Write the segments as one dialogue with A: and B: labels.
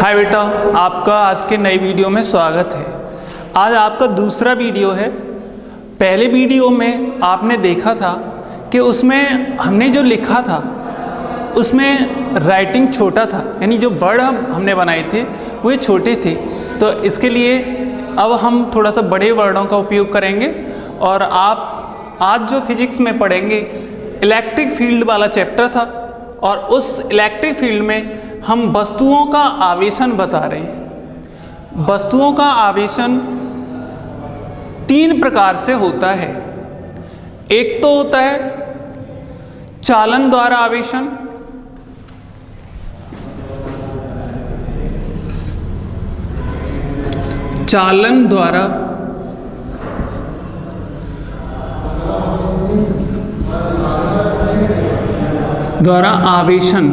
A: हाय बेटा, आपका आज के नई वीडियो में स्वागत है। आज आपका दूसरा वीडियो है। पहले वीडियो में आपने देखा था कि उसमें हमने जो लिखा था उसमें राइटिंग छोटा था, यानी जो वर्ड हमने बनाए थे वो छोटे थे। तो इसके लिए अब हम थोड़ा सा बड़े वर्डों का उपयोग करेंगे और आप आज जो फिजिक्स में पढ़ेंगे इलेक्ट्रिक फील्ड वाला चैप्टर था और उस इलेक्ट्रिक फील्ड में हम वस्तुओं का आवेशन बता रहे हैं। वस्तुओं का आवेशन तीन प्रकार से होता है। एक तो होता है चालन द्वारा आवेशन, चालन द्वारा आवेशन।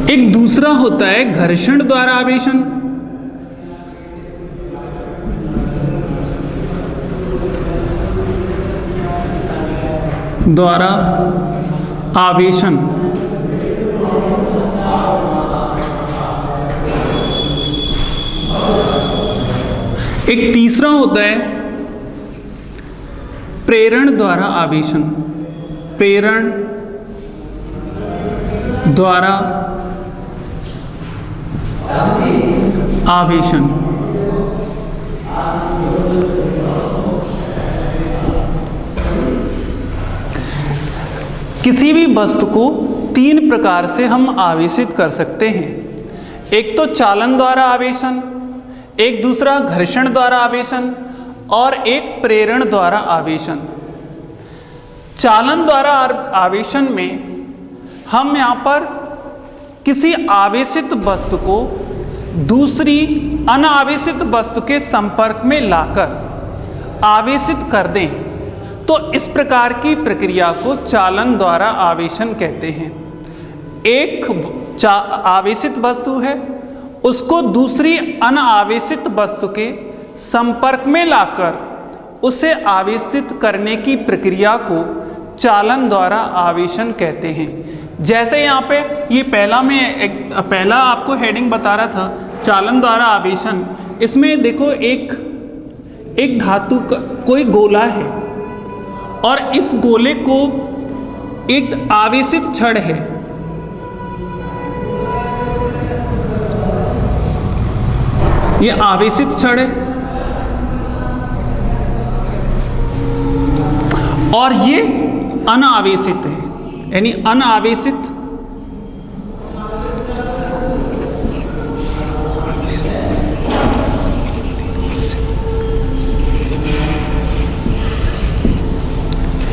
A: एक दूसरा होता है घर्षण द्वारा आवेशन, द्वारा आवेशन। एक तीसरा होता है प्रेरण द्वारा आवेशन, प्रेरण द्वारा आवेशन। किसी भी वस्तु को तीन प्रकार से हम आवेशित कर सकते हैं। एक तो चालन द्वारा आवेशन, एक दूसरा घर्षण द्वारा आवेशन और एक प्रेरण द्वारा आवेशन। चालन द्वारा आवेशन में हम यहाँ पर किसी आवेशित वस्तु को दूसरी अनावेशित वस्तु के संपर्क में लाकर आवेशित कर दें, तो इस प्रकार की प्रक्रिया को चालन द्वारा आवेशन कहते हैं। एक आवेशित वस्तु है, उसको दूसरी अनावेशित वस्तु के संपर्क में लाकर उसे आवेशित करने की प्रक्रिया को चालन द्वारा आवेशन कहते हैं। जैसे यहाँ पे ये पहला आपको हेडिंग बता रहा था चालन द्वारा आवेशन। इसमें देखो एक धातु का कोई गोला है और इस गोले को एक आवेशित छड़ है। ये आवेशित छड़ है और ये अनावेशित है, यानी अनावेशित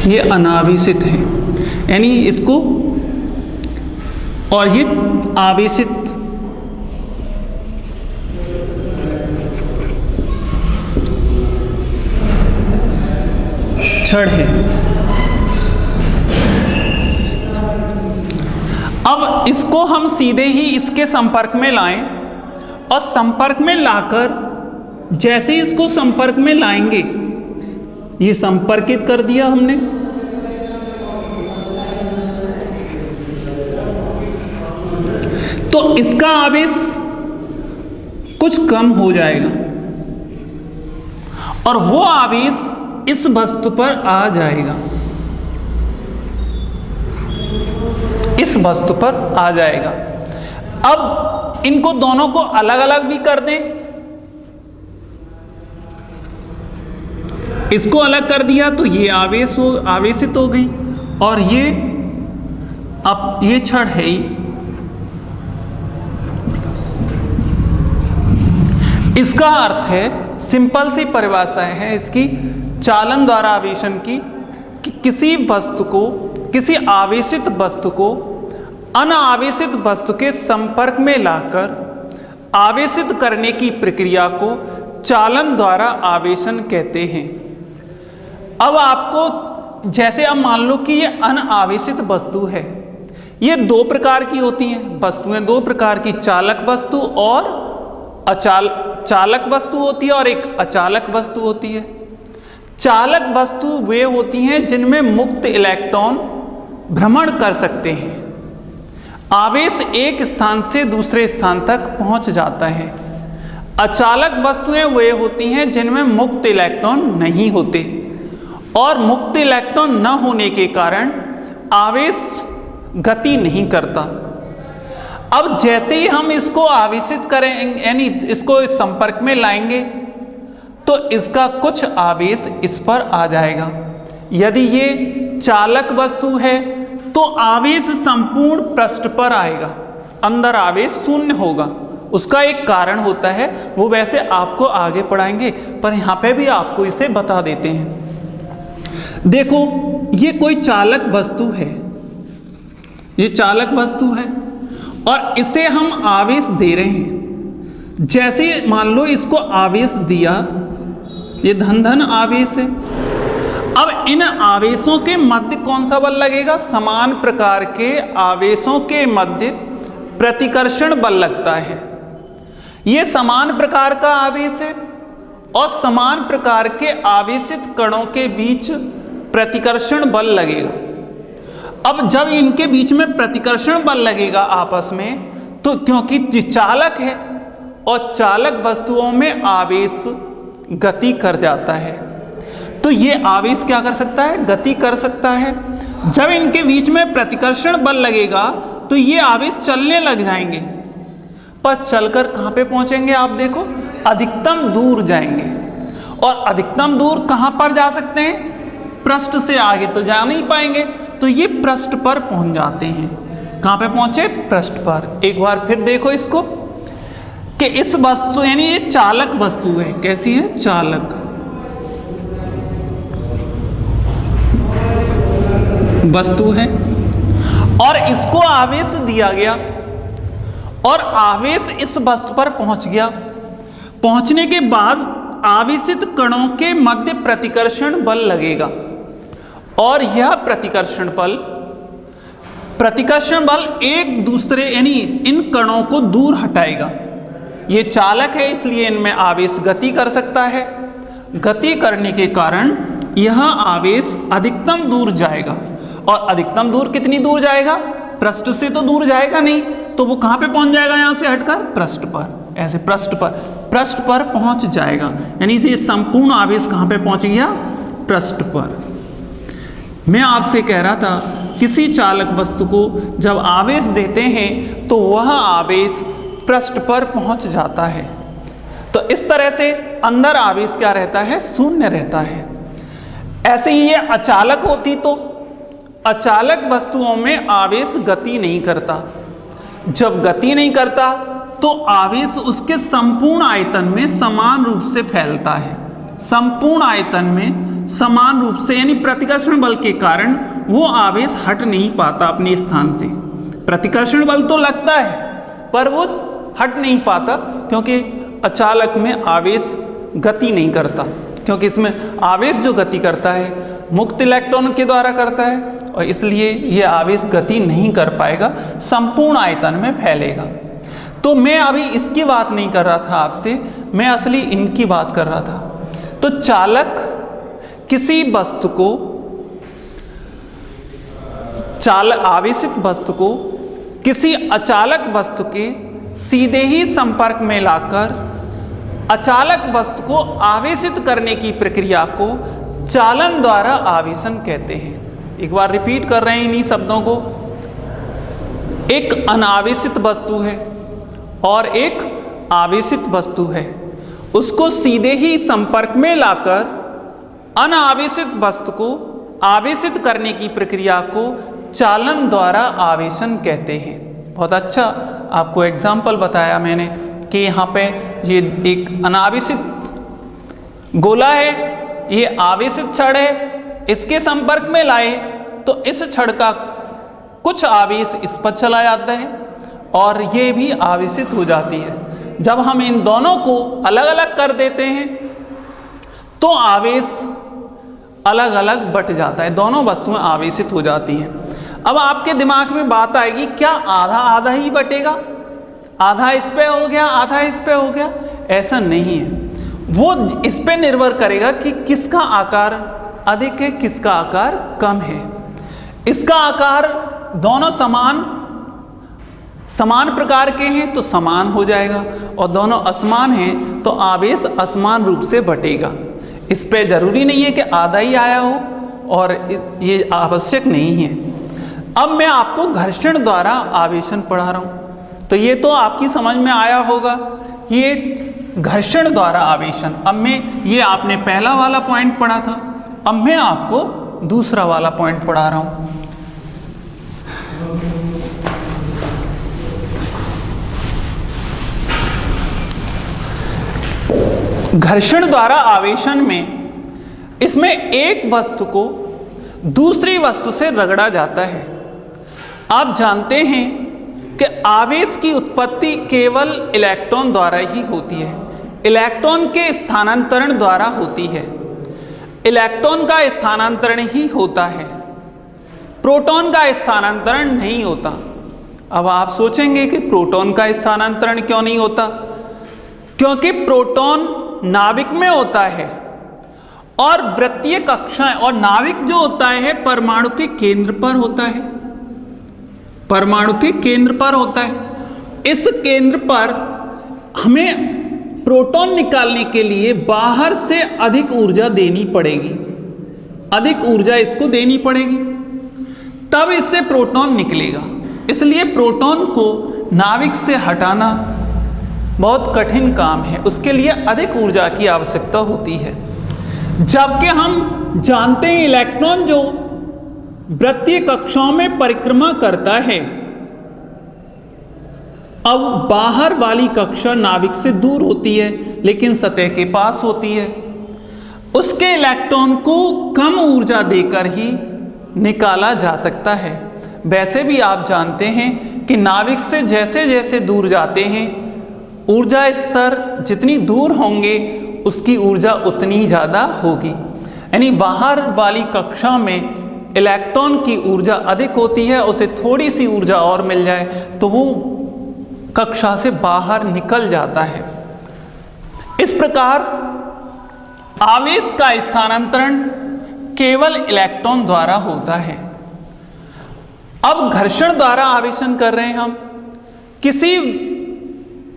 A: ये अनावेशित है, यानी इसको, और ये आवेशित छड़ है। अब इसको हम सीधे ही इसके संपर्क में लाएं और संपर्क में लाकर जैसे इसको संपर्क में लाएंगे, ये संपर्कित कर दिया हमने, तो इसका आवेश कुछ कम हो जाएगा और वो आवेश इस वस्तु पर आ जाएगा, इस वस्तु पर आ जाएगा। अब इनको दोनों को अलग अलग भी कर दें, इसको अलग कर दिया तो ये आवेशित हो गई और ये अब ये छड़ है ही। इसका अर्थ है, सिंपल सी परिभाषा है इसकी चालन द्वारा आवेशन की, कि किसी वस्तु को, किसी आवेशित वस्तु को अनावेशित वस्तु के संपर्क में लाकर आवेशित करने की प्रक्रिया को चालन द्वारा आवेशन कहते हैं। अब आपको, जैसे अब मान लो कि ये अनावेशित वस्तु है, ये दो प्रकार की होती हैं वस्तुएं, दो प्रकार की, चालक वस्तु और चालक वस्तु होती है और एक अचालक वस्तु होती है। चालक वस्तु वे होती हैं जिनमें मुक्त इलेक्ट्रॉन भ्रमण कर सकते हैं। आवेश एक स्थान से दूसरे स्थान तक पहुंच जाता है। अचालक वस्तुएं वे होती हैं जिनमें मुक्त इलेक्ट्रॉन नहीं होते और मुक्त इलेक्ट्रॉन न होने के कारण आवेश गति नहीं करता। अब जैसे ही हम इसको आवेशित करें यानी इसको इस संपर्क में लाएंगे तो इसका कुछ आवेश इस पर आ जाएगा। यदि ये चालक वस्तु है तो आवेश संपूर्ण पृष्ठ पर आएगा, अंदर आवेश शून्य होगा। उसका एक कारण होता है, वो वैसे आपको आगे पढ़ाएंगे, पर यहाँ पे भी आपको इसे बता देते हैं। देखो ये कोई चालक वस्तु है, ये चालक वस्तु है और इसे हम आवेश दे रहे हैं। जैसे मान लो इसको आवेश दिया, ये धन आवेश है। अब इन आवेशों के मध्य कौन सा बल लगेगा? समान प्रकार के आवेशों के मध्य प्रतिकर्षण बल लगता है। ये समान प्रकार का आवेश है और समान प्रकार के आवेशित कणों के बीच प्रतिकर्षण बल लगेगा। अब जब इनके बीच में प्रतिकर्षण बल लगेगा आपस में, तो क्योंकि चालक है और चालक वस्तुओं में आवेश गति कर जाता है, तो ये आवेश क्या कर सकता है? गति कर सकता है। जब इनके बीच में प्रतिकर्षण बल लगेगा तो ये आवेश चलने लग जाएंगे, पर चलकर कहां पे पहुंचेंगे? आप देखो, अधिकतम दूर जाएंगे। और अधिकतम दूर कहां पर जा सकते हैं? पृष्ठ से आगे तो जा नहीं पाएंगे, तो ये पृष्ठ पर पहुंच जाते हैं। कहां पे पहुंचे? पृष्ठ पर। एक बार फिर देखो इसको कि इस वस्तु यानी ये चालक वस्तु है। कैसी है? चालक वस्तु है और इसको आवेश दिया गया और आवेश इस वस्तु पर पहुंच गया। पहुंचने के बाद आवेशित कणों के मध्य प्रतिकर्षण बल लगेगा और यह प्रतिकर्षण बल एक दूसरे यानी इन कणों को दूर हटाएगा। ये चालक है इसलिए इनमें आवेश गति कर सकता है। गति करने के कारण यह आवेश अधिकतम दूर जाएगा। और अधिकतम दूर कितनी दूर जाएगा? पृष्ठ से तो दूर जाएगा नहीं, तो वो कहां पे पहुंच जाएगा? यहां से हटकर पृष्ठ पर। ऐसे पृष्ठ पर पहुंच जाएगा। यानी ये संपूर्ण आवेश कहां पे पहुंच गया? पृष्ठ पर। मैं आपसे कह रहा था किसी चालक वस्तु को जब आवेश देते हैं तो वह आवेश पृष्ठ पर पहुंच जाता है। तो इस तरह से अंदर आवेश क्या रहता है? शून्य रहता है। ऐसे ही ये अचालक होती तो अचालक वस्तुओं में आवेश गति नहीं करता। जब गति नहीं करता तो आवेश उसके संपूर्ण आयतन में समान रूप से फैलता है। संपूर्ण आयतन में समान रूप से यानी प्रतिकर्षण बल के कारण वो आवेश हट नहीं पाता अपने स्थान से। प्रतिकर्षण बल तो लगता है पर वो हट नहीं पाता, क्योंकि अचालक में आवेश गति नहीं करता। क्योंकि इसमें आवेश जो गति करता है मुक्त इलेक्ट्रॉन के द्वारा करता है और इसलिए यह आवेश गति नहीं कर पाएगा, संपूर्ण आयतन में फैलेगा। तो मैं अभी इसकी बात नहीं कर रहा था आपसे, मैं असली इनकी बात कर रहा था। तो चालक किसी वस्तु को आवेशित वस्तु को किसी अचालक वस्तु के सीधे ही संपर्क में लाकर अचालक वस्तु को आवेशित करने की प्रक्रिया को चालन द्वारा आवेशन कहते हैं। एक बार रिपीट कर रहे हैं इन्हीं शब्दों को। एक अनावेशित वस्तु है और एक आवेशित वस्तु है, उसको सीधे ही संपर्क में लाकर अनावेशित वस्तु को आवेशित करने की प्रक्रिया को चालन द्वारा आवेशन कहते हैं। बहुत अच्छा आपको एग्जाम्पल बताया मैंने कि यहाँ पे ये एक अनावेशित गोला है, ये आवेशित छड़ है, इसके संपर्क में लाए तो इस छड़ का कुछ आवेश इस पर चला जाता है और ये भी आवेशित हो जाती है। जब हम इन दोनों को अलग अलग कर देते हैं तो आवेश अलग अलग बट जाता है, दोनों वस्तुएं आवेशित हो जाती हैं। अब आपके दिमाग में बात आएगी, क्या आधा आधा ही बटेगा? आधा इस पे हो गया, आधा इस पे हो गया? ऐसा नहीं है। वो इस पे निर्भर करेगा कि किसका आकार अधिक है, किसका आकार कम है। इसका आकार दोनों समान प्रकार के हैं तो समान हो जाएगा, और दोनों असमान हैं तो आवेश असमान रूप से बटेगा। इस पे जरूरी नहीं है कि आधा ही आया हो, और ये आवश्यक नहीं है। अब मैं आपको घर्षण द्वारा आवेशन पढ़ा रहा हूं, तो ये तो आपकी समझ में आया होगा कि ये घर्षण द्वारा आवेशन। अब मैं ये आपने पहला वाला पॉइंट पढ़ा था, अब मैं आपको दूसरा वाला पॉइंट पढ़ा रहा हूं। घर्षण द्वारा आवेशन में इसमें एक वस्तु को दूसरी वस्तु से रगड़ा जाता है। आप जानते हैं कि आवेश की उत्पत्ति केवल इलेक्ट्रॉन द्वारा ही होती है, इलेक्ट्रॉन के स्थानांतरण द्वारा होती है। इलेक्ट्रॉन का स्थानांतरण ही होता है, प्रोटॉन का स्थानांतरण नहीं होता। अब आप सोचेंगे कि प्रोटॉन का स्थानांतरण क्यों नहीं होता? क्योंकि प्रोटॉन नाभिक में होता है और वृत्तीय कक्षाएं, और नाभिक जो होता है परमाणु के केंद्र पर होता है, परमाणु के केंद्र पर होता है। इस केंद्र पर हमें प्रोटॉन निकालने के लिए बाहर से अधिक ऊर्जा देनी पड़ेगी, अधिक ऊर्जा इसको देनी पड़ेगी, तब इससे प्रोटॉन निकलेगा। इसलिए प्रोटॉन को नाभिक से हटाना बहुत कठिन काम है, उसके लिए अधिक ऊर्जा की आवश्यकता होती है। जबकि हम जानते हैं इलेक्ट्रॉन जो वृत्तीय कक्षाओं में परिक्रमा करता है, अब बाहर वाली कक्षा नाभिक से दूर होती है लेकिन सतह के पास होती है, उसके इलेक्ट्रॉन को कम ऊर्जा देकर ही निकाला जा सकता है। वैसे भी आप जानते हैं कि नाभिक से जैसे जैसे दूर जाते हैं, ऊर्जा स्तर जितनी दूर होंगे उसकी ऊर्जा उतनी ज़्यादा होगी। यानी बाहर वाली कक्षा में इलेक्ट्रॉन की ऊर्जा अधिक होती है, उसे थोड़ी सी ऊर्जा और मिल जाए तो वो कक्षा से बाहर निकल जाता है। इस प्रकार आवेश का स्थानांतरण केवल इलेक्ट्रॉन द्वारा होता है। अब घर्षण द्वारा आवेशन कर रहे हैं हम। किसी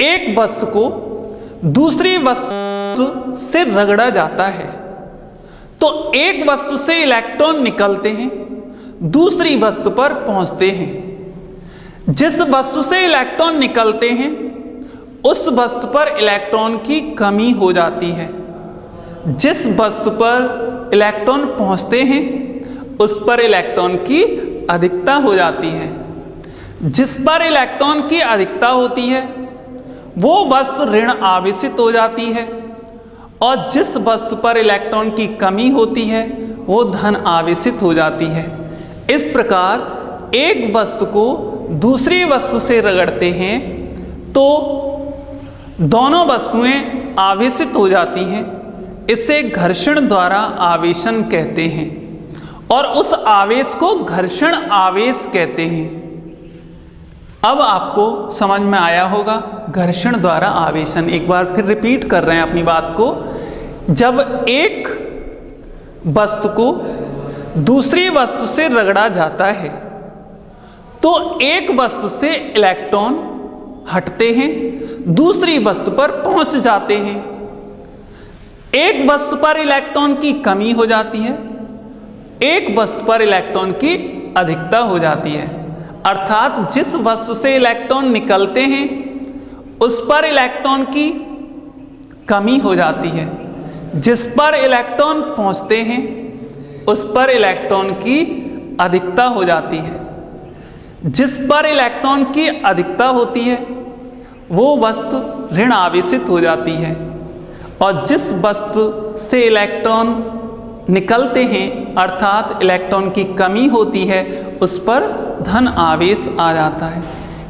A: एक वस्तु को दूसरी वस्तु से रगड़ा जाता है, तो एक वस्तु से इलेक्ट्रॉन निकलते हैं, दूसरी वस्तु पर पहुंचते हैं। जिस वस्तु से इलेक्ट्रॉन निकलते हैं उस वस्तु पर इलेक्ट्रॉन की कमी हो जाती है, जिस वस्तु पर इलेक्ट्रॉन पहुंचते हैं उस पर इलेक्ट्रॉन की अधिकता हो जाती है। जिस पर इलेक्ट्रॉन की अधिकता होती है वो वस्तु ऋण आवेशित हो जाती है, और जिस वस्तु पर इलेक्ट्रॉन की कमी होती है वो धन आवेशित हो जाती है। इस प्रकार एक वस्तु को दूसरी वस्तु से रगड़ते हैं तो दोनों वस्तुएं आवेशित हो जाती हैं। इसे घर्षण द्वारा आवेशन कहते हैं, और उस आवेश को घर्षण आवेश कहते हैं। अब आपको समझ में आया होगा घर्षण द्वारा आवेशन। एक बार फिर रिपीट कर रहे हैं अपनी बात को। जब एक वस्तु को दूसरी वस्तु से रगड़ा जाता है तो एक वस्तु से इलेक्ट्रॉन हटते हैं, दूसरी वस्तु पर पहुंच जाते हैं। एक वस्तु पर इलेक्ट्रॉन की कमी हो जाती है, एक वस्तु पर इलेक्ट्रॉन की अधिकता हो जाती है। अर्थात जिस वस्तु से इलेक्ट्रॉन निकलते हैं उस पर इलेक्ट्रॉन की कमी हो जाती है, जिस पर इलेक्ट्रॉन पहुंचते हैं उस पर इलेक्ट्रॉन की अधिकता हो जाती है। जिस पर इलेक्ट्रॉन की अधिकता होती है वो वस्तु ऋण आवेशित हो जाती है, और जिस वस्तु से इलेक्ट्रॉन निकलते हैं अर्थात इलेक्ट्रॉन की कमी होती है उस पर धन आवेश आ जाता है।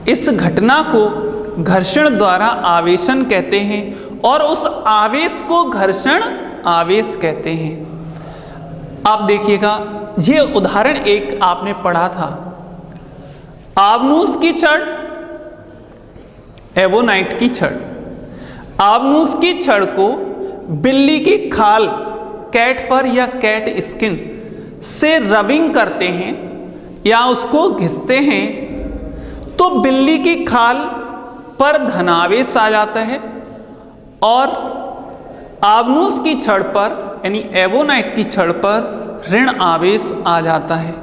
A: इस घटना को घर्षण द्वारा आवेशन कहते हैं, और उस आवेश को घर्षण आवेश कहते हैं। आप देखिएगा, ये उदाहरण एक आपने पढ़ा था, आवनूस की छड़, एवोनाइट की छड़। आवनूस की छड़ को बिल्ली की खाल कैट फर या कैट स्किन से रबिंग करते हैं या उसको घिसते हैं तो बिल्ली की खाल पर धनावेश आ जाता है और आवनुस की छड़ पर यानी एवोनाइट की छड़ पर ऋण आवेश आ जाता है।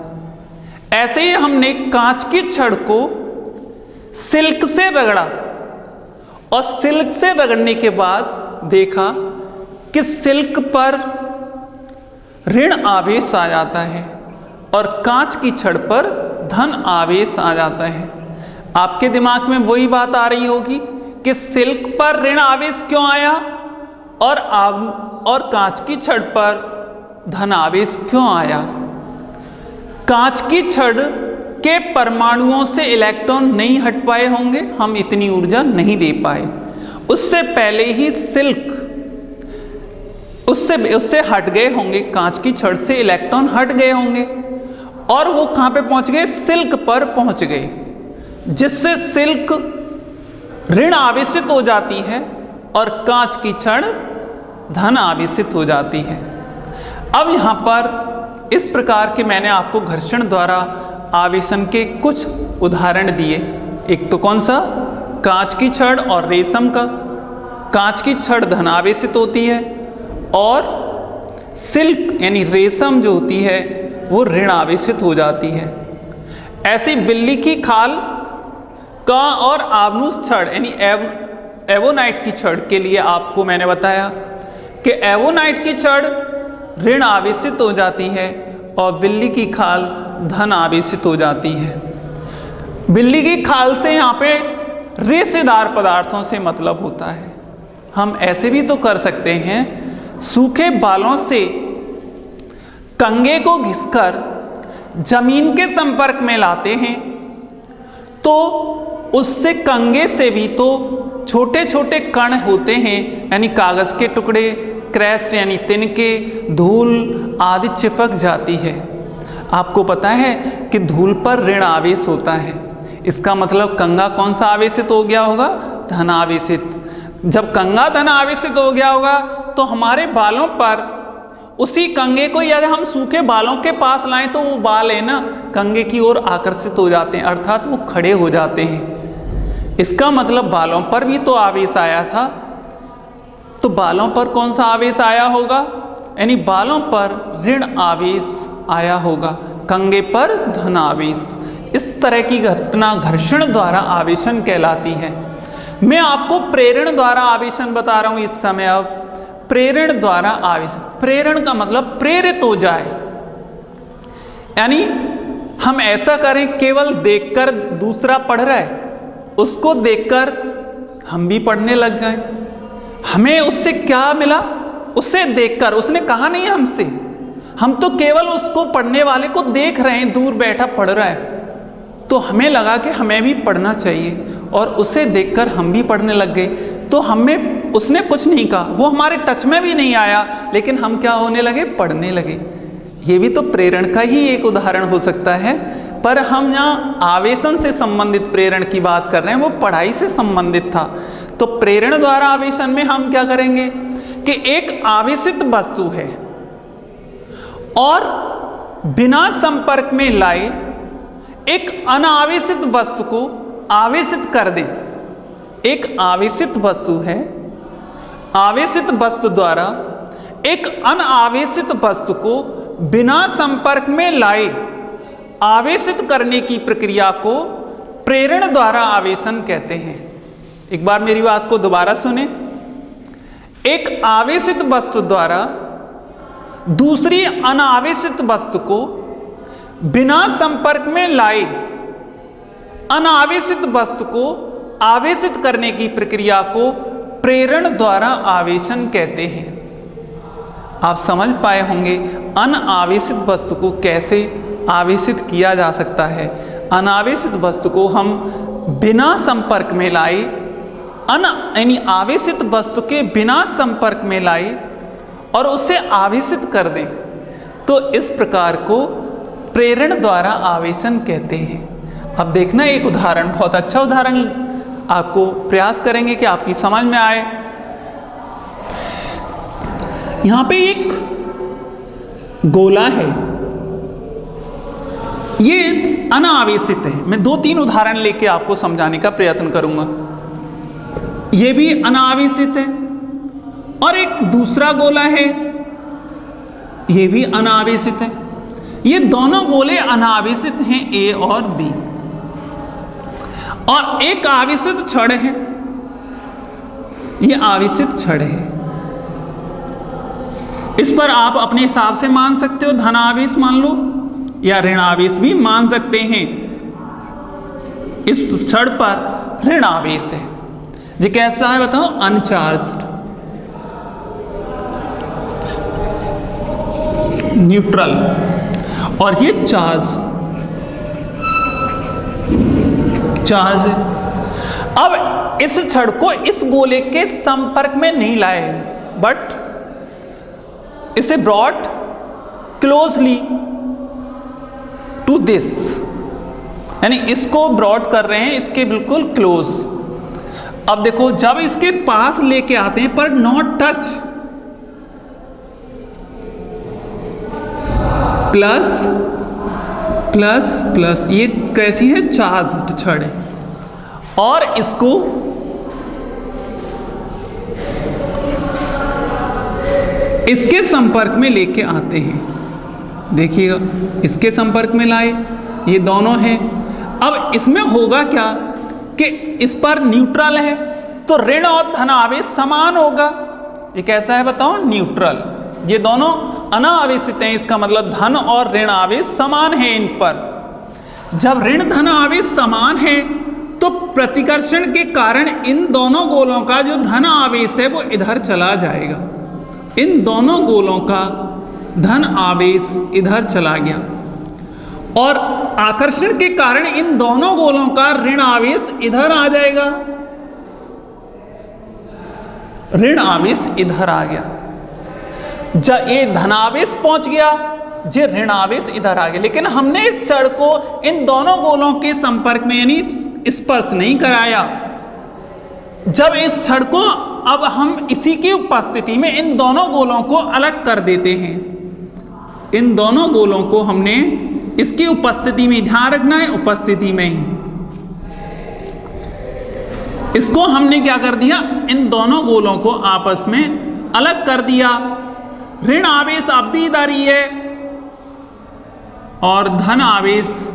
A: ऐसे ही हमने कांच की छड़ को सिल्क से रगड़ा और सिल्क से रगड़ने के बाद देखा कि सिल्क पर ऋण आवेश आ जाता है और कांच की छड़ पर धन आवेश आ जाता है। आपके दिमाग में वही बात आ रही होगी कि सिल्क पर ऋण आवेश क्यों आया और कांच की छड़ पर धन आवेश क्यों आया। कांच की छड़ के परमाणुओं से इलेक्ट्रॉन नहीं हट पाए होंगे, हम इतनी ऊर्जा नहीं दे पाए। उससे पहले ही सिल्क उससे हट गए होंगे, कांच की छड़ से इलेक्ट्रॉन हट गए होंगे और वो कहां पे पहुंच गए, सिल्क पर पहुंच गए, जिससे सिल्क ऋण आवेशित हो जाती है और कांच की छड़ धन आवेशित हो जाती है। अब यहां पर इस प्रकार के मैंने आपको घर्षण द्वारा आवेशन के कुछ उदाहरण दिए। एक तो कौन सा, कांच की छड़ और रेशम का। कांच की छड़ धन आवेशित होती है और सिल्क यानी रेशम जो होती है वो ऋण आवेशित हो जाती है। ऐसी बिल्ली की खाल का और आवनुस छड़ यानी एवोनाइट की छड़ के लिए आपको मैंने बताया कि एवोनाइट की छड़ ऋण आवेशित हो जाती है और बिल्ली की खाल धन आवेशित हो जाती है। बिल्ली की खाल से यहाँ पे रेशेदार पदार्थों से मतलब होता है। हम ऐसे भी तो कर सकते हैं, सूखे बालों से कंघे को घिसकर जमीन के संपर्क में लाते हैं तो उससे कंघे से भी तो छोटे छोटे कण होते हैं, यानी कागज के टुकड़े, क्रस्ट यानी तिनके, धूल आदि चिपक जाती है। आपको पता है कि धूल पर ऋण आवेश होता है, इसका मतलब कंघा कौन सा आवेशित हो गया होगा, धन आवेशित। जब कंघा धन आवेशित हो गया होगा तो हमारे बालों पर उसी कंघे को यदि हम सूखे बालों के पास लाएं तो वो बाल है ना कंघे की ओर आकर्षित हो जाते हैं, अर्थात वो खड़े हो जाते हैं। इसका मतलब बालों पर भी तो आवेश आया था, तो बालों पर कौन सा आवेश आया होगा, यानी बालों पर ऋण आवेश आया होगा, कंघे पर धन आवेश। इस तरह की घटना घर्षण द्वारा आवेशन कहलाती है। मैं आपको प्रेरण द्वारा आवेशन बता रहा हूं इस समय। अब प्रेरण द्वारा आवेशन, प्रेरण का मतलब प्रेरित हो जाए, यानी हम ऐसा करें केवल देखकर दूसरा पढ़ रहा है उसको देखकर हम भी पढ़ने लग जाएं। हमें उससे क्या मिला, उससे देखकर, उसने कहा नहीं हमसे, हम तो केवल उसको पढ़ने वाले को देख रहे हैं, दूर बैठा पढ़ रहा है, तो हमें लगा कि हमें भी पढ़ना चाहिए और उसे देखकर हम भी पढ़ने लग गए। तो हमें उसने कुछ नहीं कहा, वो हमारे टच में भी नहीं आया, लेकिन हम क्या होने लगे, पढ़ने लगे। ये भी तो प्रेरण का ही एक उदाहरण हो सकता है, पर हम यहाँ आवेशन से संबंधित प्रेरण की बात कर रहे हैं, वो पढ़ाई से संबंधित था। तो प्रेरण द्वारा आवेशन में हम क्या करेंगे कि एक आवेशित वस्तु है और बिना संपर्क में लाए एक अनावेशित वस्तु को आवेशित कर दें। एक आवेशित वस्तु है, आवेशित वस्तु द्वारा एक अनावेशित वस्तु को बिना संपर्क में लाए आवेशित करने की प्रक्रिया को प्रेरण द्वारा आवेशन कहते हैं। एक बार मेरी बात को दोबारा सुने। एक आवेशित वस्तु द्वारा दूसरी अनावेशित वस्तु को बिना संपर्क में लाए अनावेशित वस्तु को आवेशित करने की प्रक्रिया को प्रेरण द्वारा आवेशन कहते हैं। आप समझ पाए होंगे अनावेशित वस्तु को कैसे आवेशित किया जा सकता है। अनावेशित वस्तु को हम बिना संपर्क में लाए, यानी आवेशित वस्तु के बिना संपर्क में लाए और उसे आवेशित कर दें, तो इस प्रकार को प्रेरण द्वारा आवेशन कहते हैं। अब देखना एक उदाहरण, बहुत अच्छा उदाहरण आपको प्रयास करेंगे कि आपकी समझ में आए। यहां पे एक गोला है, ये अनावेशित है। मैं 2-3 उदाहरण लेके आपको समझाने का प्रयत्न करूंगा। ये भी अनावेशित है, और एक दूसरा गोला है, ये भी अनावेशित है। ये दोनों गोले अनावेशित हैं, ए और बी। और एक आवेशित छड़ है, ये आवेशित छड़ है। इस पर आप अपने हिसाब से मान सकते हो, धनावेश मान लो या ऋणावेश भी मान सकते हैं। इस छड़ पर ऋणावेश है। ये कैसा है बताओ? Uncharged, neutral. और ये चार्ज है। अब इस छड़ को इस गोले के संपर्क में नहीं लाए, बट इसे ब्रॉट क्लोजली टू दिस, यानी इसको ब्रॉट कर रहे हैं इसके बिल्कुल क्लोज। अब देखो, जब इसके पास लेके आते हैं पर not touch, plus plus plus, ये कैसी है? चार्ज्ड छड़ है। और इसको इसके संपर्क में लेके आते हैं, देखिएगा, इसके संपर्क में लाए, ये दोनों हैं। अब इसमें होगा क्या कि इस पर न्यूट्रल है, तो ऋण और धन आवेश समान होगा। ये कैसा है बताओ? न्यूट्रल। ये दोनों अनावेशित हैं, इसका मतलब धन और ऋण आवेश समान है इन पर। जब ऋण धन आवेश समान है तो प्रतिकर्षण के कारण इन दोनों गोलों का जो धन आवेश है वो इधर चला जाएगा। इन दोनों गोलों का धन आवेश इधर चला गया, और आकर्षण के कारण इन दोनों गोलों का ऋण आवेश इधर आ जाएगा। ऋण आवेश इधर आ गया। जब ये धनावेश पहुंच गया, ये ऋण आवेश इधर आ गया। लेकिन हमने इस छड़ को इन दोनों गोलों के संपर्क में यानी स्पर्श नहीं कराया। जब इस छड़ को अब हम इसी की उपस्थिति में इन दोनों गोलों को अलग कर देते हैं, इन दोनों गोलों को हमने इसकी उपस्थिति में, ध्यान रखना है उपस्थिति में ही, इसको हमने क्या कर दिया? इन दोनों गोलों को आपस में अलग कर दिया। ऋण आवेश अब भी इधर ही है और धन आवेश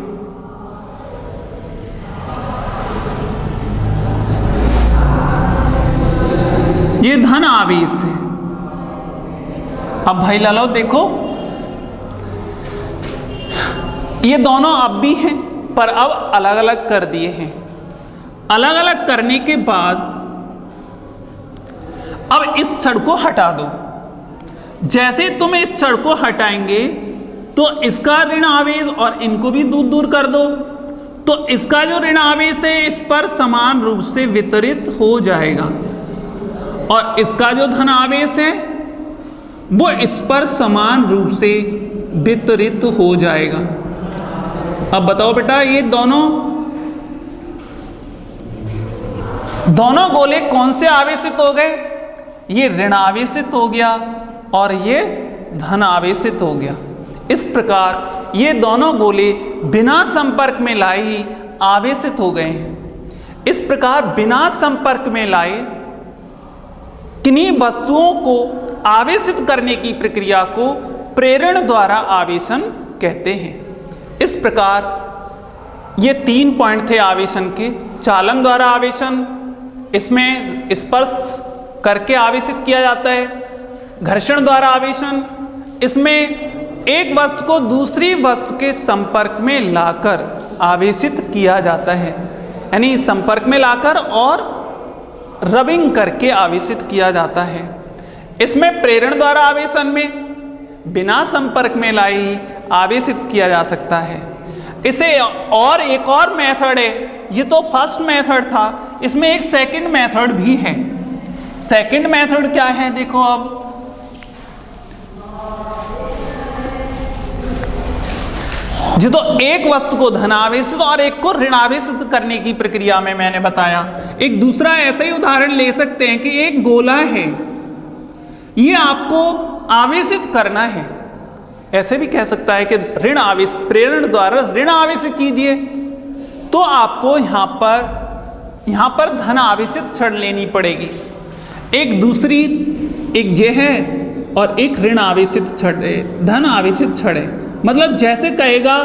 A: ये धन आवेश है। अब भाई लालो देखो, ये दोनों अब भी हैं पर अब अलग अलग कर दिए हैं। अलग अलग करने के बाद अब इस छड़ को हटा दो। जैसे तुम इस छड़ को हटाएंगे तो इसका ऋण आवेश और इनको भी दूर दूर कर दो, तो इसका जो ऋण आवेश है इस पर समान रूप से वितरित हो जाएगा, और इसका जो धन आवेश है वो इस पर समान रूप से वितरित हो जाएगा। अब बताओ बेटा, ये दोनों गोले कौन से आवेशित हो गए? ये ऋण आवेशित हो गया और ये धन आवेशित हो गया। इस प्रकार ये दोनों गोले बिना संपर्क में लाए ही आवेशित हो गए हैं। इस प्रकार बिना संपर्क में लाए किन्हीं वस्तुओं को आवेशित करने की प्रक्रिया को प्रेरण द्वारा आवेशन कहते हैं। इस प्रकार ये 3 पॉइंट थे आवेशन के। चालन द्वारा आवेशन, इसमें स्पर्श करके आवेशित किया जाता है। घर्षण द्वारा आवेशन, इसमें एक वस्तु को दूसरी वस्तु के संपर्क में लाकर आवेशित किया जाता है, यानी संपर्क में लाकर और रबिंग करके आवेशित किया जाता है। इसमें प्रेरण द्वारा आवेशन में बिना संपर्क में लाए ही आवेशित किया जा सकता है। इसे और एक और मेथड है, ये तो फर्स्ट मेथड था, इसमें एक सेकंड मेथड भी है। सेकंड मेथड क्या है देखो, अब जी तो एक वस्तु को धनावेशित और एक को ऋणावेशित करने की प्रक्रिया में मैंने बताया। एक दूसरा ऐसा ही उदाहरण ले सकते हैं कि एक गोला है, ये आपको आवेशित करना है, ऐसे भी कह सकता है कि ऋण आवेश, प्रेरण द्वारा ऋण आवेशित कीजिए, तो आपको यहां पर धन आवेशित छड़ लेनी पड़ेगी। एक दूसरी, एक ये है और एक ऋण आवेशित छड़ है, धन आवेशित छड़ है। मतलब जैसे कहेगा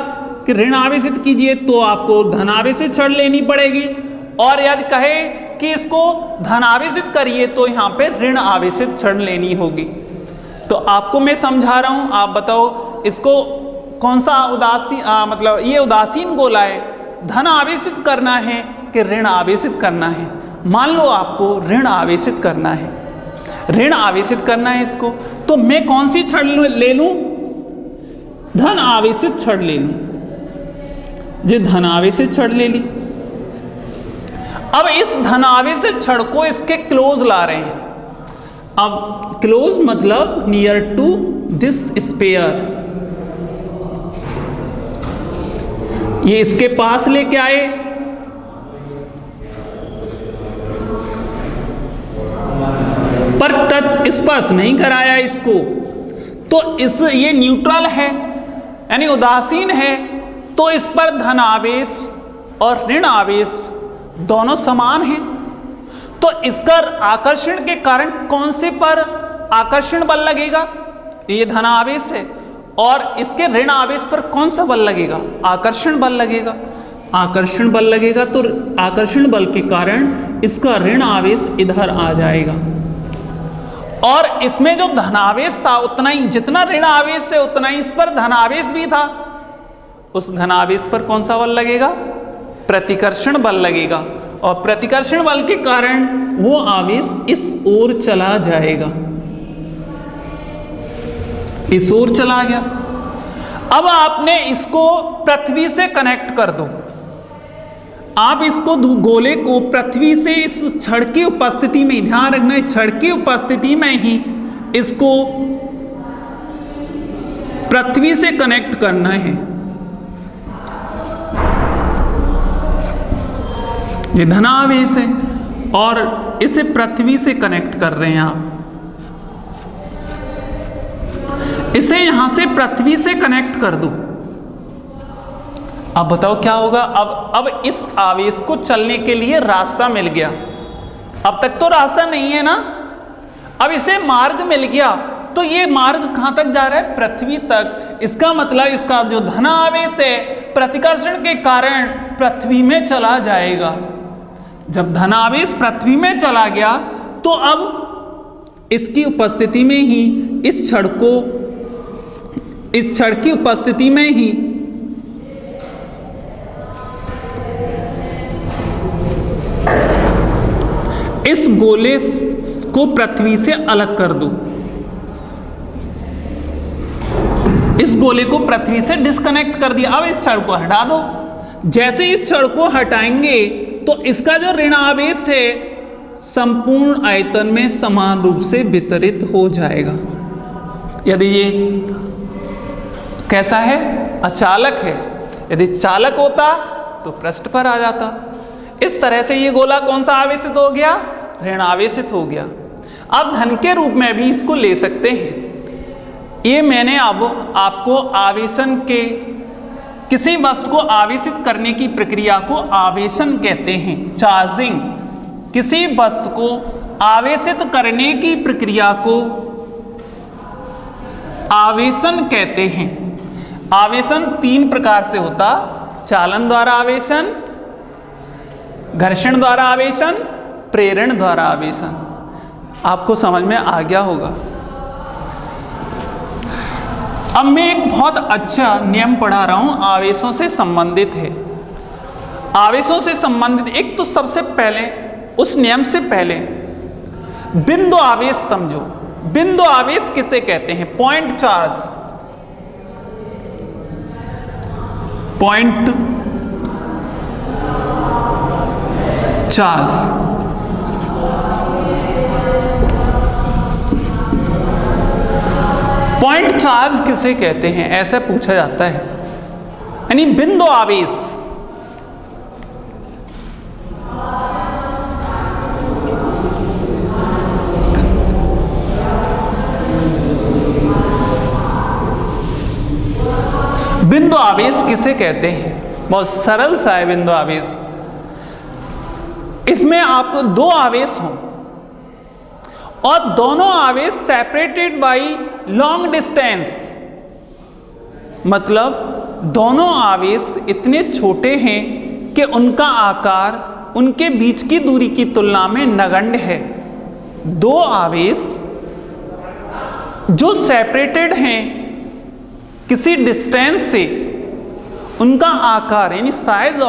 A: कि ऋण आवेशित कीजिए तो आपको धन आवेशित छड़ लेनी पड़ेगी, और यदि कहे कि इसको धन आवेशित करिए तो यहाँ पे ऋण आवेशित छड़ लेनी होगी। तो आपको मैं समझा रहा हूँ, आप बताओ इसको कौन सा उदासीन, मतलब ये उदासीन गोला है, धन आवेशित करना है कि ऋण आवेशित करना है। मान लो आपको ऋण आवेशित करना है, ऋण आवेशित करना है इसको, तो मैं कौन सी छड़ ले लूं? धन आवेशित छड़ ले लूं। जो धन आवेशित छड़ ले ली, अब इस धन आवेशित छड़ को इसके क्लोज ला रहे हैं। अब क्लोज मतलब नियर टू दिस स्पेयर, ये इसके पास लेके आए, पर टच स्पर्श नहीं कराया इसको, तो ये न्यूट्रल है यानी उदासीन है, तो इस पर धन आवेश और ऋण आवेश दोनों समान हैं। तो इसका आकर्षण के कारण कौन से पर आकर्षण बल लगेगा? ये धन आवेश है, और इसके ऋण आवेश पर कौन सा बल लगेगा? आकर्षण बल लगेगा। आकर्षण बल लगेगा तो आकर्षण बल के कारण इसका ऋण आवेश इधर आ जाएगा, और इसमें जो धनावेश था उतना ही, जितना ऋण आवेश है उतना ही इस पर धनावेश भी था। उस धनावेश पर कौन सा बल लगेगा? प्रतिकर्षण बल लगेगा, और प्रतिकर्षण बल के कारण वो आवेश इस ओर चला जाएगा, इस ओर चला गया। अब आपने इसको पृथ्वी से कनेक्ट कर दो, आप इसको गोले को पृथ्वी से इस छड़ की उपस्थिति में, ध्यान रखना है छड़ की उपस्थिति में ही इसको पृथ्वी से कनेक्ट करना है। ये धनावेश है और इसे पृथ्वी से कनेक्ट कर रहे हैं आप, इसे यहां से पृथ्वी से कनेक्ट कर दो। अब बताओ क्या होगा? अब इस आवेश को चलने के लिए रास्ता मिल गया। अब तक तो रास्ता नहीं है ना, अब इसे मार्ग मिल गया, तो ये मार्ग कहां तक जा रहा है? पृथ्वी तक। इसका मतलब इसका जो धन आवेश है प्रतिकर्षण के कारण पृथ्वी में चला जाएगा। जब धन आवेश पृथ्वी में चला गया तो अब इसकी उपस्थिति में ही इस छड़ की उपस्थिति में ही इस गोले को पृथ्वी से अलग कर दो, इस गोले को पृथ्वी से डिस्कनेक्ट कर दिया। अब इस छड़ को हटा दो। जैसे इस छड़ को हटाएंगे तो इसका जो ऋण आवेश है संपूर्ण आयतन में समान रूप से वितरित हो जाएगा। यदि ये कैसा है? अचालक है। यदि चालक होता तो पृष्ठ पर आ जाता। इस तरह से ये गोला कौन सा आवेशित हो गया? ऋण आवेशित हो गया। अब धन के रूप में भी इसको ले सकते हैं। ये मैंने अब आपको आवेशन के, किसी वस्तु को आवेशित करने की प्रक्रिया को आवेशन कहते हैं। चार्जिंग, किसी वस्तु को आवेशित करने की प्रक्रिया को आवेशन कहते हैं। आवेशन 3 प्रकार से होता: चालन द्वारा आवेशन, घर्षण द्वारा आवेशन, प्रेरण द्वारा आवेशन। आपको समझ में आ गया होगा। अब मैं एक बहुत अच्छा नियम पढ़ा रहा हूं, आवेशों से संबंधित है। आवेशों से संबंधित एक तो सबसे पहले, उस नियम से पहले बिंदु आवेश समझो। बिंदु आवेश किसे कहते हैं? Point charge. Point charge point charge किसे कहते हैं, ऐसा पूछा जाता है। यानी बिंदु आवेश। बिंदु आवेश किसे कहते हैं? बहुत सरल सा है बिंदु आवेश। इसमें आपको दो आवेश हों और दोनों आवेश सेपरेटेड बाय लॉन्ग डिस्टेंस, मतलब दोनों आवेश इतने छोटे हैं कि उनका आकार उनके बीच की दूरी की तुलना में नगण्य है। दो आवेश जो सेपरेटेड हैं किसी डिस्टेंस से, उनका आकार यानी size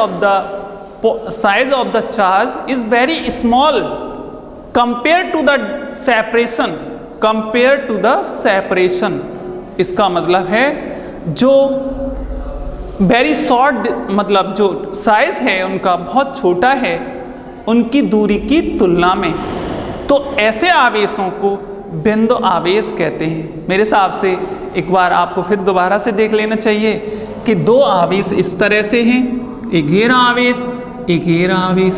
A: of the charge is very small compare to the separation. इसका मतलब है जो वेरी शॉर्ट, मतलब जो साइज है उनका बहुत छोटा है उनकी दूरी की तुलना में, तो ऐसे आवेशों को बिंदु आवेश कहते हैं। मेरे हिसाब से एक बार आपको फिर दोबारा से देख लेना चाहिए कि दो आवेश इस तरह से हैं, एक घेरा आवेश, एक घेरा आवेश।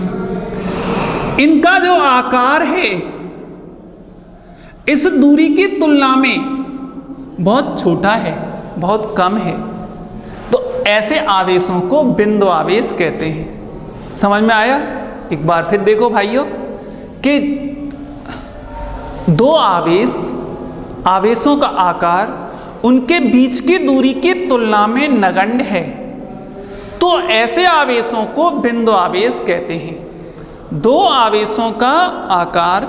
A: इनका जो आकार है इस दूरी की तुलना में बहुत छोटा है, बहुत कम है, तो ऐसे आवेशों को बिंदु आवेश कहते हैं। समझ में आया? एक बार फिर देखो भाइयों कि दो आवेशों का आकार उनके बीच की दूरी की तुलना में नगण्य है, तो ऐसे आवेशों को बिंदु आवेश कहते हैं। दो आवेशों का आकार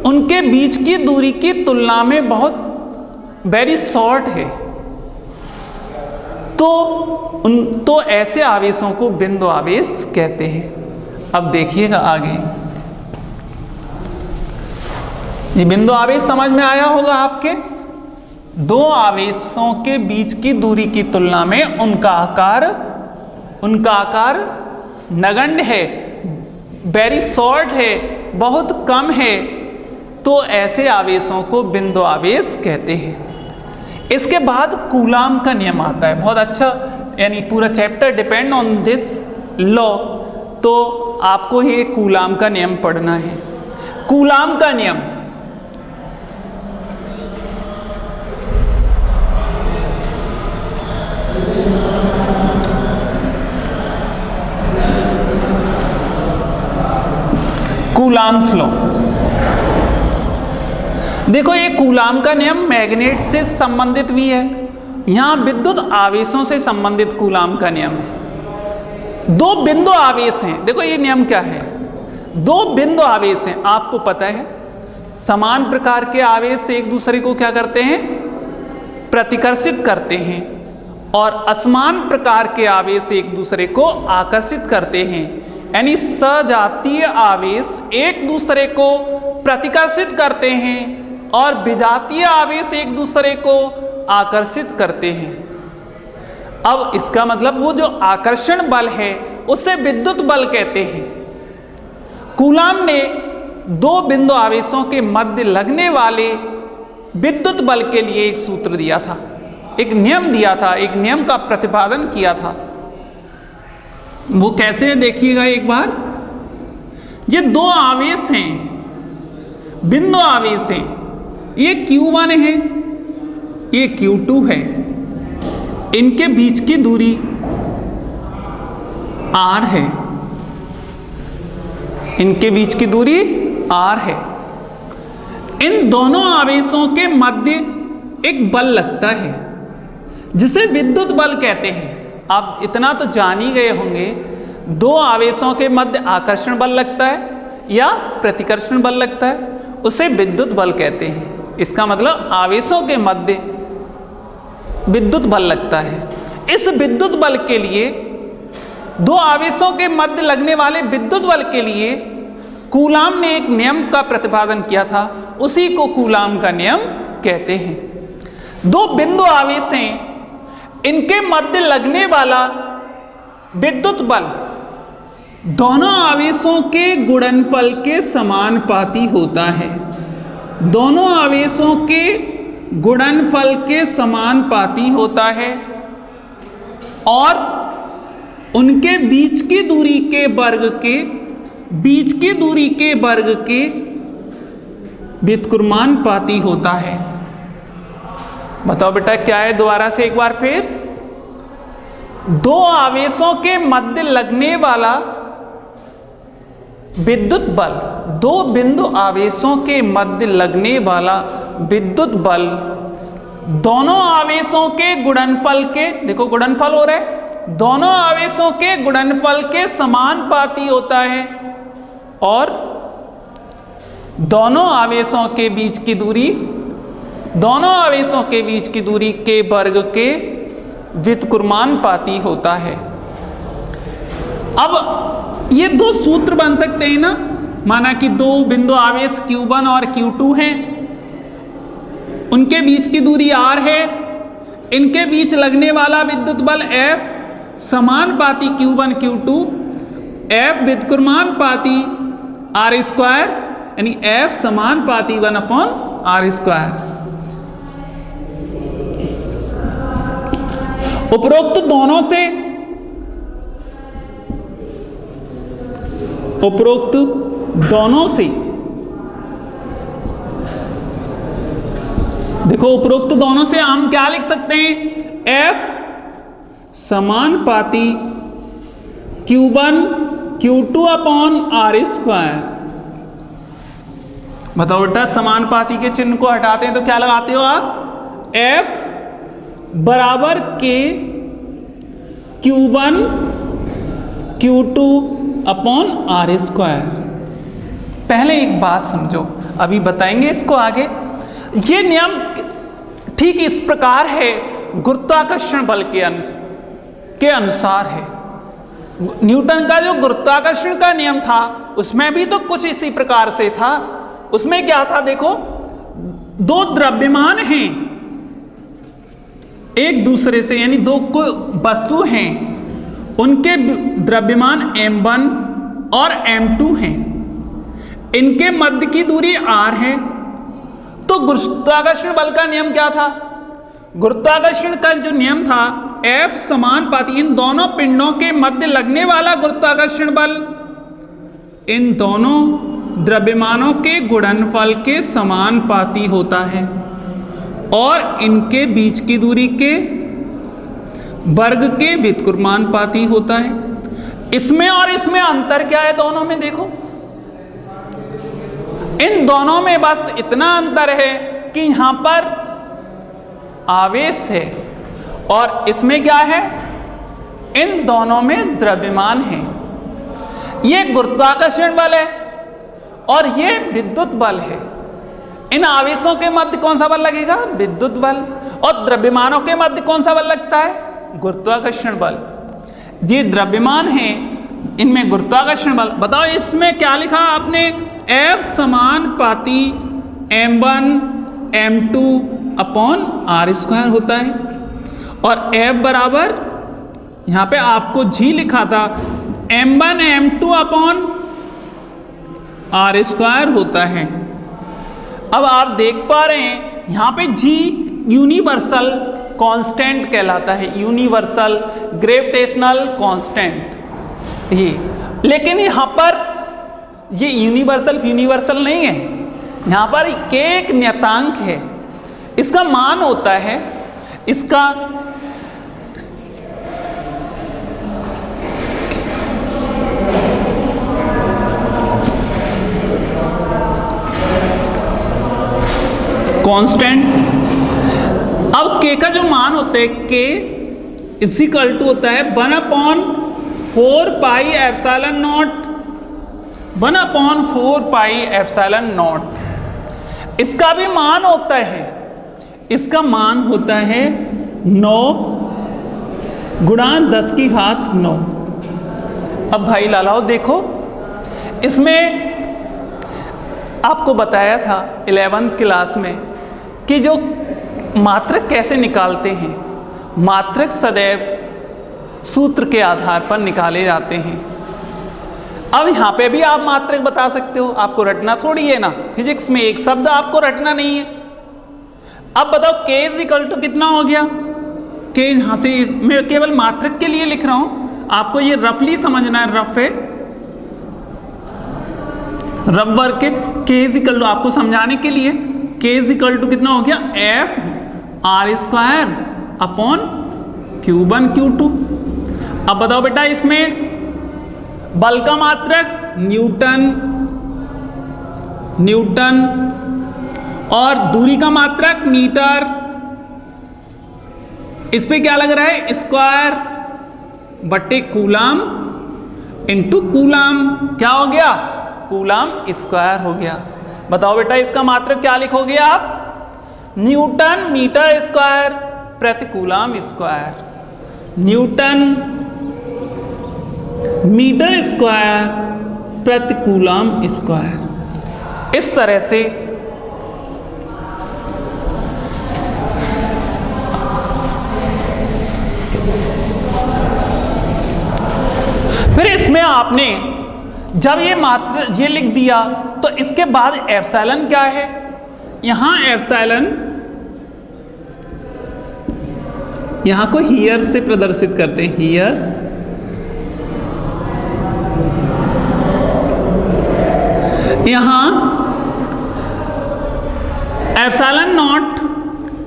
A: उनके बीच की दूरी की तुलना में बहुत वेरी शॉर्ट है, तो ऐसे आवेशों को बिंदु आवेश कहते हैं। अब देखिएगा आगे, ये बिंदु आवेश समझ में आया होगा आपके। दो आवेशों के बीच की दूरी की तुलना में उनका आकार नगण्य है, वेरी शॉर्ट है, बहुत कम है, तो ऐसे आवेशों को बिंदु आवेश कहते हैं। इसके बाद कूलाम का नियम आता है, बहुत अच्छा, यानी पूरा chapter depend on this law, तो आपको ये कूलाम का नियम पढ़ना है। कूलाम का नियम, कूलाम्स लॉ। देखो ये कूलाम का नियम मैग्नेट से संबंधित भी है, यहां विद्युत आवेशों से संबंधित कूलाम का नियम है। दो बिंदु आवेश हैं, देखो ये नियम क्या है, दो बिंदु आवेश हैं, आपको पता है समान प्रकार के आवेश से एक दूसरे को क्या करते हैं, प्रतिकर्षित करते हैं, और असमान प्रकार के आवेश एक दूसरे को आकर्षित करते हैं। यानी सजातीय आवेश एक दूसरे को प्रतिकर्षित करते हैं और विजातीय आवेश एक दूसरे को आकर्षित करते हैं। अब इसका मतलब वो जो आकर्षण बल है उसे विद्युत बल कहते हैं। कूलाम ने दो बिंदु आवेशों के मध्य लगने वाले विद्युत बल के लिए एक सूत्र दिया था, एक नियम दिया था, एक नियम का प्रतिपादन किया था। वो कैसे है देखिएगा एक बार। ये दो आवेश हैं, बिंदु आवेश हैं, ये Q1 है, ये Q2 है, इनके बीच की दूरी R है, इनके बीच की दूरी R है। इन दोनों आवेशों के मध्य एक बल लगता है जिसे विद्युत बल कहते हैं। आप इतना तो जान ही गए होंगे, दो आवेशों के मध्य आकर्षण बल लगता है या प्रतिकर्षण बल लगता है, उसे विद्युत बल कहते हैं। इसका मतलब आवेशों के मध्य विद्युत बल लगता है। इस विद्युत बल के लिए, दो आवेशों के मध्य लगने वाले विद्युत बल के लिए कूलाम ने एक नियम का प्रतिपादन किया था, उसी को कूलाम का नियम कहते हैं। दो बिंदु आवेश हैं, इनके मध्य लगने वाला विद्युत बल दोनों आवेशों के गुणनफल के समानुपाती होता है। दोनों आवेशों के गुणनफल के समानुपाती होता है और उनके बीच की दूरी के वर्ग के व्युत्क्रमानुपाती होता है। बताओ बेटा क्या है, दोबारा से एक बार फिर। दो आवेशों के मध्य लगने वाला विद्युत बल, दो बिंदु आवेशों के मध्य लगने वाला विद्युत बल दोनों आवेशों के गुणनफल के, देखो गुणनफल हो रहा है, दोनों आवेशों के गुणनफल के समानुपाती होता है और दोनों आवेशों के बीच की दूरी, दोनों आवेशों के बीच की दूरी के वर्ग के व्युत्क्रमानुपाती होता है। अब ये दो सूत्र बन सकते हैं ना, माना कि दो बिंदु आवेश Q1 और Q2 हैं, उनके बीच की दूरी r है, इनके बीच लगने वाला विद्युत बल F समानुपाती Q1 Q2, F व्युत्क्रमानुपाती r square, यानी F समानुपाती 1/r²। उपरोक्त दोनों से देखो, उपरोक्त दोनों से हम क्या लिख सकते हैं, F समानुपाती Q1 Q2/r²। बताओ बेटा, समानुपाती के चिन्ह को हटाते हैं तो क्या लगाते हो आप, F बराबर के Q1 Q2/r²। पहले एक बात समझो, अभी बताएंगे इसको आगे। ये नियम ठीक इस प्रकार है, गुरुत्वाकर्षण बल के अनुसार है। न्यूटन का जो गुरुत्वाकर्षण का नियम था उसमें भी तो कुछ इसी प्रकार से था। उसमें क्या था, देखो दो द्रव्यमान हैं एक दूसरे से, यानी दो कोई वस्तु हैं, उनके द्रव्यमान m1 और m2 हैं, इनके मध्य की दूरी r है। तो गुरुत्वाकर्षण बल का नियम क्या था, गुरुत्वाकर्षण का जो नियम था, F समानुपाती इन दोनों पिंडों के मध्य लगने वाला गुरुत्वाकर्षण बल इन दोनों द्रव्यमानों के गुणनफल के समानुपाती होता है और इनके बीच की दूरी के वर्ग के व्युत्क्रमानुपाती होता है। इसमें और इसमें अंतर क्या है दोनों में, देखो इन दोनों में बस इतना अंतर है कि यहां पर आवेश है और इसमें क्या है, इन दोनों में द्रव्यमान है। ये गुरुत्वाकर्षण बल है और ये विद्युत बल है। इन आवेशों के मध्य कौन सा बल लगेगा, विद्युत बल, और द्रव्यमानों के मध्य कौन सा बल लगता है, गुरुत्वाकर्षण बल। ये द्रव्यमान है, इनमें गुरुत्वाकर्षण बल। बताओ इसमें क्या लिखा आपने, F समानुपाती m1 m2/r² होता है और F बराबर यहां पे आपको G लिखा था, m1 m2/r² होता है। अब आप देख पा रहे हैं यहां पे G यूनिवर्सल कांस्टेंट कहलाता है, यूनिवर्सल ग्रेविटेशनल कांस्टेंट ये। लेकिन यहां पर ये यूनिवर्सल नहीं है, यहां पर K एक नियतांक है, इसका मान होता है, इसका कांस्टेंट। अब K का जो मान होता है, K इक्वल टू होता है 1/4πε0, 1/4πε0। इसका भी मान होता है, इसका मान होता है 9 × 10⁹। अब भाई लालाओ देखो, इसमें आपको बताया था 11th क्लास में कि जो मात्रक कैसे निकालते हैं, मात्रक सदैव सूत्र के आधार पर निकाले जाते हैं। अब यहाँ पे भी आप मात्रक बता सकते हो, आपको रटना थोड़ी है ना, फिजिक्स में एक शब्द आपको रटना नहीं है। अब बताओ K = कितना हो गया, K यहाँ से मैं केवल मात्रक के लिए लिख रहा हूँ, आपको ये रफली समझना है, रफ है, रफ वर्क के। K = आपको समझाने के लिए K = कितना हो गया, F are square upon Q1 Q2। अब बताओ बेटा इसमें बल का मात्रक न्यूटन, न्यूटन और दूरी का मात्रक मीटर। इस पे क्या लग रहा है? स्क्वायर बटे कूलाम इंटू कूलाम। क्या हो गया? कूलाम स्क्वायर हो गया। बताओ बेटा इसका मात्रक क्या लिखोगे आप? न्यूटन मीटर स्क्वायर प्रति coulomb square. Newton metre square प्रति कूलाम स्क्वायर। इस तरह से फिर इसमें आपने जब ये लिख दिया तो इसके बाद एप्सिलॉन क्या है? यहां एप्सिलॉन यहां को हियर से प्रदर्शित करते हैं, हियर। यहां एप्सिलॉन नॉट,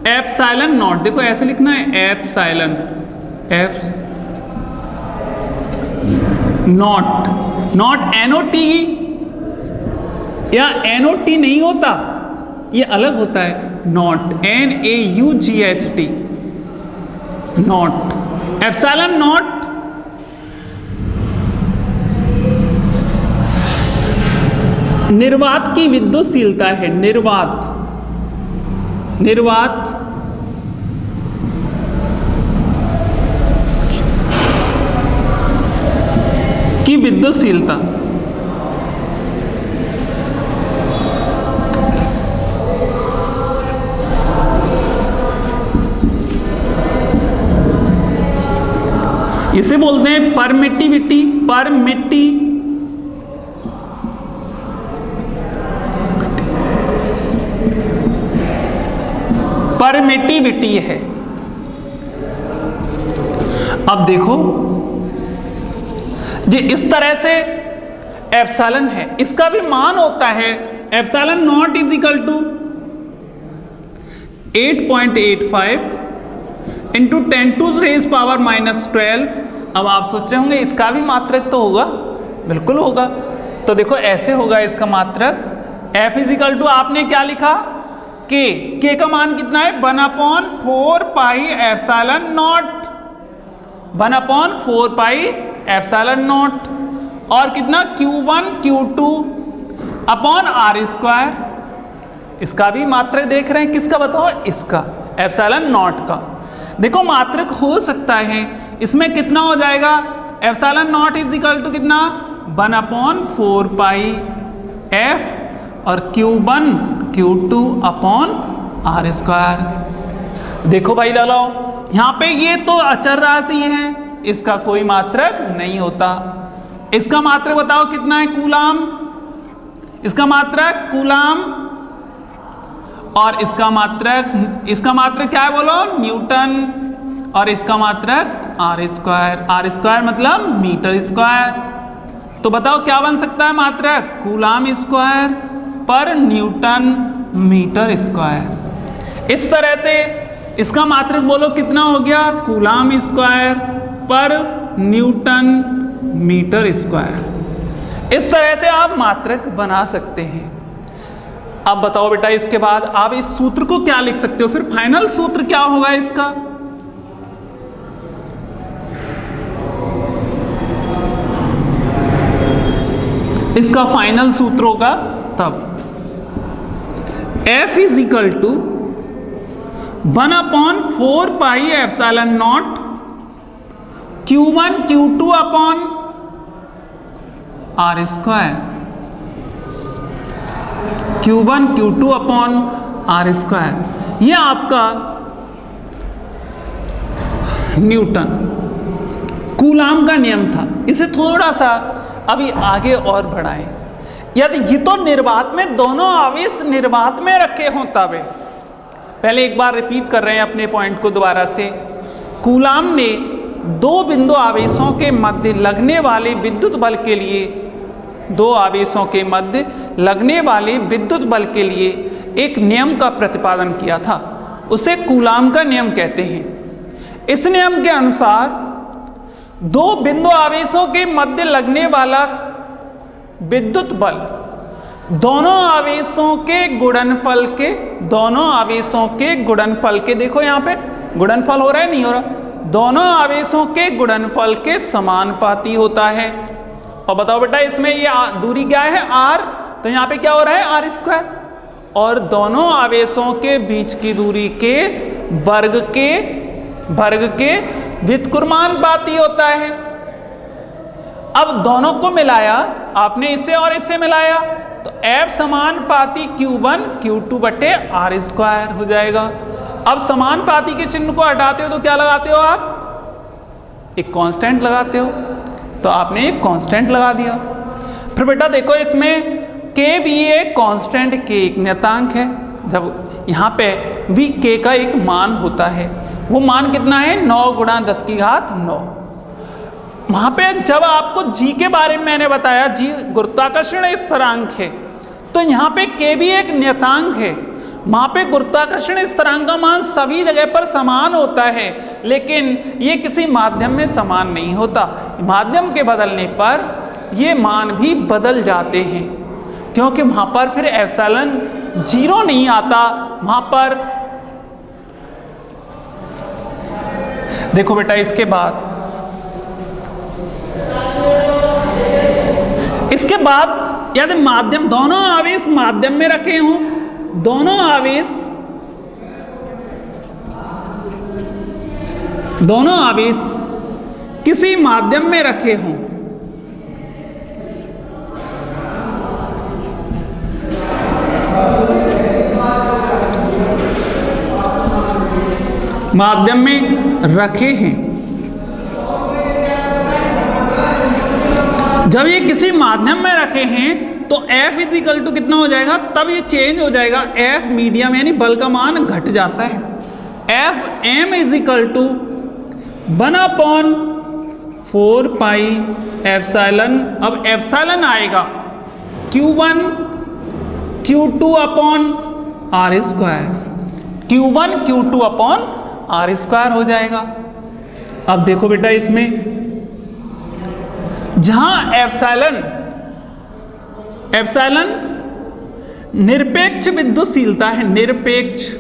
A: एप्सिलॉन नॉट देखो ऐसे लिखना है, epsilon apps not, not NOT या NOT नहीं होता, ये अलग होता है, not NAUGHT, not. Epsilon not निर्वात की विद्युतशीलता है, निर्वात, निर्वात की विद्युतशीलता। इसे बोलते हैं परमिटिविटी, परमिटिविटी है। अब देखो ये इस तरह से एप्सिलॉन है, इसका भी मान होता है epsilon naught is equal to 8.85 into 10⁻⁻12। अब आप सोच रहे होंगे इसका भी मात्रक तो होगा, बिल्कुल होगा। तो देखो ऐसे होगा इसका मात्रक, F इज इक्वल टू आपने क्या लिखा? K का मान कितना है? 1/4 pi epsilon not, 1/4 pi epsilon not. और कितना? Q1 Q2 upon R square. इसका भी मात्रक देख रहे हैं, किसका बताओ? इसका, एप्सिलॉन नॉट का। देखो मात्रक हो सकता है, इसमें कितना हो जाएगा? Epsilon naught is equal to कितना? 1/4 पाई F और Q1 Q2 upon R square. देखो भाई लालो, यहां पे ये तो अचर राशि है, इसका कोई मात्रक नहीं होता। इसका मात्रक बताओ कितना है? कूलाम। इसका मात्रक कूलाम और इसका मात्रक क्या है बोलो? न्यूटन। और इसका मात्रक R स्क्वायर, R स्क्वायर मतलब मीटर स्क्वायर। तो बताओ क्या बन सकता है मात्रक? कूलाम स्क्वायर पर न्यूटन मीटर स्क्वायर। इस तरह से इसका मात्रक बोलो कितना हो गया? कूलाम स्क्वायर पर न्यूटन मीटर स्क्वायर। इस तरह से आप मात्रक बना सकते हैं। अब बताओ बेटा इसके बाद आप इस सूत्र को क्या लिख सकते हो? फिर फाइनल सूत्र क्या होगा इसका? इसका फाइनल सूत्र होगा तब F is equal to 1/4 pi epsilon naught Q1 Q2 upon R square, Q1 Q2 upon R square. ये आपका न्यूटन कूलाम का नियम था। इसे थोड़ा सा अभी आगे और बढ़ाएं। यदि ये तो निर्वात में दोनों आवेश निर्वात में रखे हों तब, पहले एक बार रिपीट कर रहे हैं अपने पॉइंट को दोबारा से। कूलाम ने दो बिंदु आवेशों के मध्य लगने वाले विद्युत बल के लिए, दो आवेशों के मध्य लगने वाले विद्युत बल के लिए एक नियम का प्रतिपादन किया था। उसे कूलाम का नियम कहते हैं। इस नियम के अनुसार दो बिंदु आवेशों के मध्य लगने वाला विद्युत बल दोनों आवेशों के गुणनफल के, देखो यहां पे गुणनफल हो रहा है, नहीं हो रहा, दोनों आवेशों के गुणनफल के समानुपाती होता है। और बताओ बेटा इसमें ये दूरी क्या है, r, तो यहां पे क्या हो रहा है, r स्क्वायर, और दोनों आवेशों के बीच की दूरी के वर्ग के व्युत्क्रमानुपाती होता है। अब दोनों को मिलाया आपने, इससे और इससे मिलाया, तो F समानुपाती Q1 Q2 बटे R स्क्वायर हो जाएगा। अब समानुपाती के चिन्ह को हटाते हो तो क्या लगाते हो आप, एक कांस्टेंट लगाते हो, तो आपने एक कांस्टेंट लगा दिया। फिर बेटा देखो इसमें K भी एक कांस्टेंट, K एक नियतांक है। जब यहाँ पे भी K का एक मान होता है, वो मान कितना है, 9 × 10⁹। वहां पे जब आपको G के बारे में मैंने बताया, G गुरुत्वाकर्षण स्थिरांक है, तो यहाँ पे K भी एक नियतांक है। वहां पे गुरुत्वाकर्षण स्थिरांक का मान सभी जगह पर समान होता है, लेकिन ये किसी माध्यम में समान नहीं होता। माध्यम के बदलने पर ये मान भी बदल जाते हैं, क्योंकि वहां पर फिर एप्सिलॉन 0 नहीं आता। वहां पर देखो बेटा इसके बाद यदि माध्यम, दोनों आवेश माध्यम में रखे हों, दोनों आवेश किसी माध्यम में रखे हों, माध्यम में रखे हैं, जब ये किसी माध्यम में रखे हैं तो F इजिकल टू कितना हो जाएगा, तब ये चेंज हो जाएगा, F मीडियम यानी बल का मान घट जाता है। F m is equal to 1/4 pi epsilon, अब एप्सिलॉन आएगा Q1 Q2 upon R square, Q1 Q2 upon R square हो जाएगा। अब देखो बेटा इसमें जहां एप्सिलॉन निरपेक्ष विद्युतशीलता है, निरपेक्ष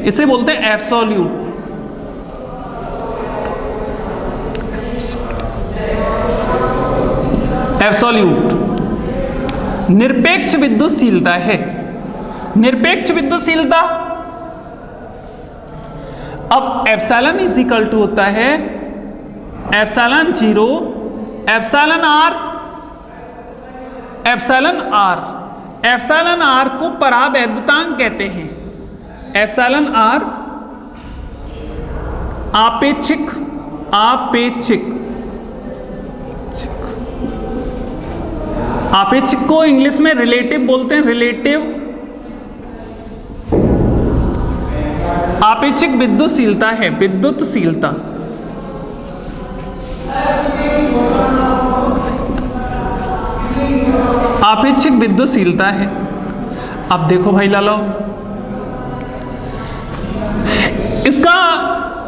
A: इसे बोलते हैं एब्सोल्यूट निरपेक्ष विद्युतशीलता है। निरपेक्ष विद्युतशीलता, अब एप्सिलॉन इजिकल टू होता है एप्सिलॉन 0 एप्सिलॉन आर को परावैद्युतांक कहते हैं। एप्सिलॉन आर आपेक्षिक को इंग्लिश में रिलेटिव बोलते हैं, आपेक्षिक विद्युतशीलता है, आपेक्षिक विद्युतशीलता है। अब देखो भाई लालो,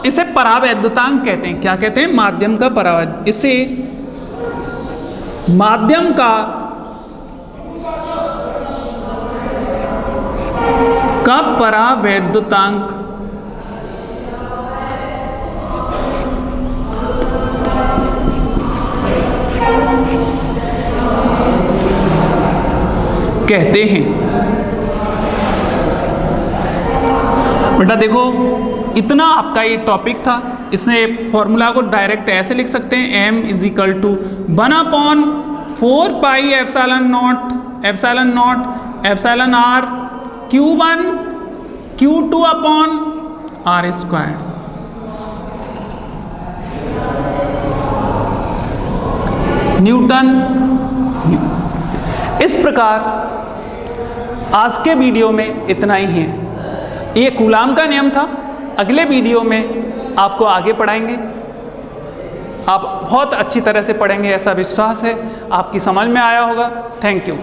A: इसे परावैद्युतांक कहते हैं। क्या कहते हैं, माध्यम का परावैद्युतांक, इसे माध्यम का परावैद्युतांक कहते हैं। बेटा देखो इतना आपका ये टॉपिक था, इसने फॉर्मूला को डायरेक्ट ऐसे लिख सकते हैं, m is equal to 1/4 pi epsilon naught epsilon r Q1 Q2 upon R square. Newton. इस प्रकार आज के वीडियो में इतना ही है। ये कूलाम का नियम था। अगले वीडियो में आपको आगे पढ़ाएंगे। आप बहुत अच्छी तरह से पढ़ेंगे ऐसा विश्वास है, आपकी समझ में आया होगा। Thank you.